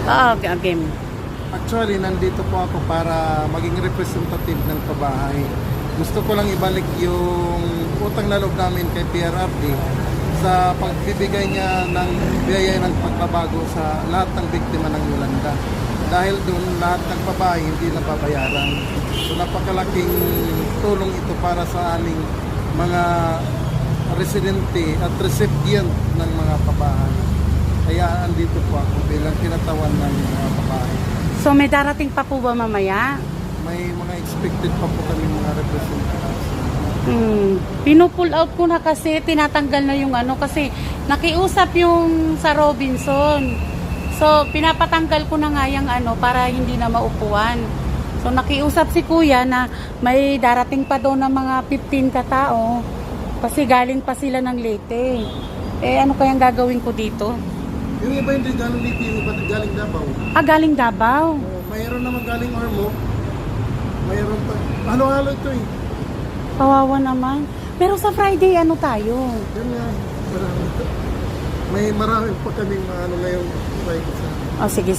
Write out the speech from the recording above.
Oo, game. Actually, nandito po ako para maging representative ng pabahay. Gusto ko lang ibalik yung utang na loob namin kay PRRD sa pagbibigay niya ng biyaya ng pagbabago sa lahat ng biktima ng Yolanda. Dahil doon lahat ng pabahay hindi nababayaran. So napakalaking tulong ito para sa aming mga residente at recipient ng mga pabahay. Kaya andito po ako bilang kinatawan ng mga pabahay. So may darating pa po ba mamaya? May mga expected pa po kami mga representatives. Pinupull out ko na kasi tinatanggal na yung ano kasi nakiusap yung sa Robinson. So pinapatanggal ko na nga yung ano para hindi na maupuan. So nakiusap si kuya na may darating pa daw ng mga 15 katao kasi galing pa sila ng Leyte. Eh ano kayang gagawin ko dito? Yung iba hindi galing dito, yung iba galing Davao. Ah, galing Davao. Mayroon naman galing Ormoc. Mayroon pa. Halo-halo ito eh. Kawawa naman. Pero sa Friday ano tayo? Yan nga. Marami. May marami pa kaming ano ngayong Friday sa Oh, sige.